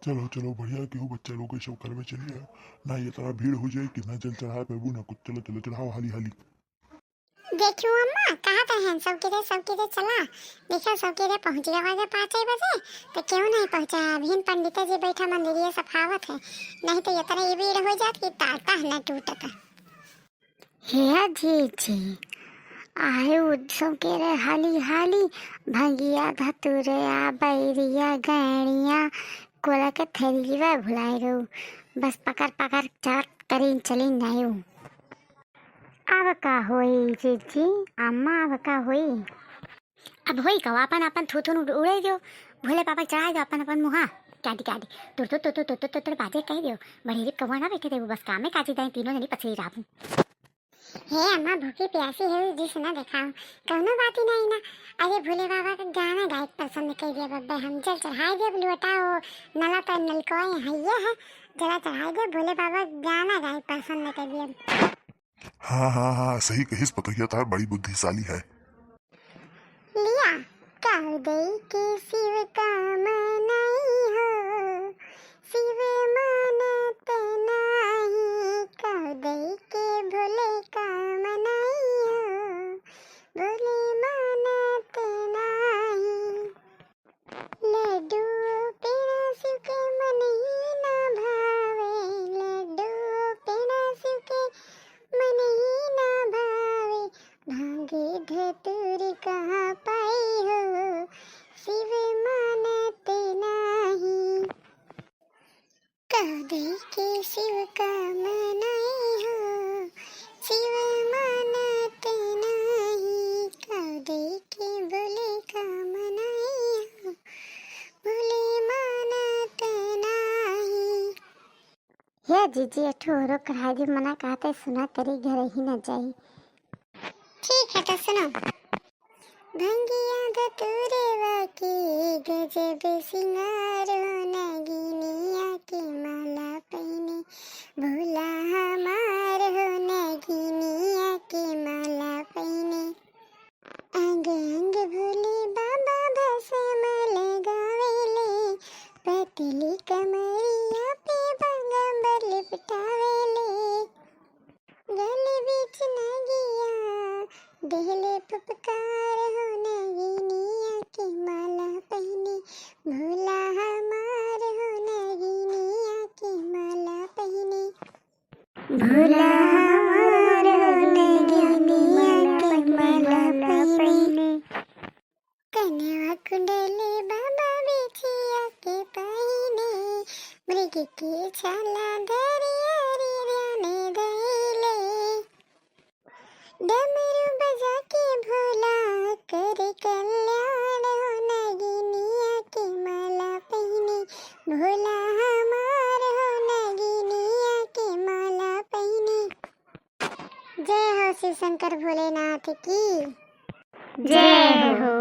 चलो चलो बढ़िया केहू बच्चा लोग के सब घर में चली आओ। ना ये तरह भीड़ हो जाए कि ना जल चढ़ाए पेबू ना कुछ। चलो चलो चढ़ाओ हाली हाली। देखियो अम्मा कहाँ थे हैं सब किधर चला। देखो सब किधर पहुँच गया होगा 5 बजे। तो क्यों नहीं पहुँचा अभी पंडित जी बैठा मंदिर सफावत है। नहीं तो इतना ये भीड़ हो जाती ताता न टूटता। हे जी आए उत्सव के रे हाली हाली भंगिया धतुरिया बैरिया गैणिया कोला के थैलीवा भुलाए रो। बस पकड़ पकड़ चाट करीन चली नहीं। अब का होई जी अम्मा अब का होई। अब होई कवा अपन अपन थूथुन उड़े दो भोले पापा चढ़ाए दो अपन अपन मुहा काटी काटी तुर बाजे कह दो बड़ी रे कवा ना बैठे दे बस काम में काटी दाई तीनों जनी पछड़ी राबू। हे अम्मा भूखी प्यासी है जिस ना दिखाओ कौनो बात ही नहीं ना। अरे भोले बाबा का गाना गायक पसंद कर दिया बब्बे हम जल चढ़ाई दे लुटाओ नला तो नलको है जरा चढ़ाई दे भोले बाबा गाना गायक पसंद कर दिया। हाँ सही कहिस पतोहिया तार बड़ी बुद्धिशाली है। लिया कर दे के शिव का मनाई हो शिव मानत नहीं कर दे के भोले का मनाई हो भोले मानत नहीं। लड्डू पेड़ा शिव के मन ही ना भावे लड्डू पेड़ा शिव के मन ही ना भावे भांगे धतूर कहाँ पाई हो शिव मानत नहीं। कह दे के शिव का मनाई हो शिव मानत नहीं कह दे के भोले का मनाई हो भोले मानत नहीं। हे जीजी अठोरो कढ़ाई जो मना कहते सुना तेरे घर ही न जाई। ठीक है तो सुनो। भंगिया धतूरवा की गजब सिंगारो नगिनिया की माला पहने भोला हमार हो नगिनिया की माला पहने अंग अंग भोले बाबा भस्म लगावेले पतली कमरिया पे बागंबर लिपटावेले गले बीच नगिया देहले पुपकार हो नगिनिया की माला पहने भोला हमार हो नगिनिया की माला पहने भोला हमार हो नगिनिया की माला पहने। कन्या कुंडले बाबा बिछिया के पहने मृग की छाला धरी हरी ध्याने दैले डमरू बजा के भोला कर कल्याण हो नगिनिया की माला पहने भोला हमार हो नगिनिया की माला पहने। जय हो शिव शंकर भोलेनाथ की जय हो।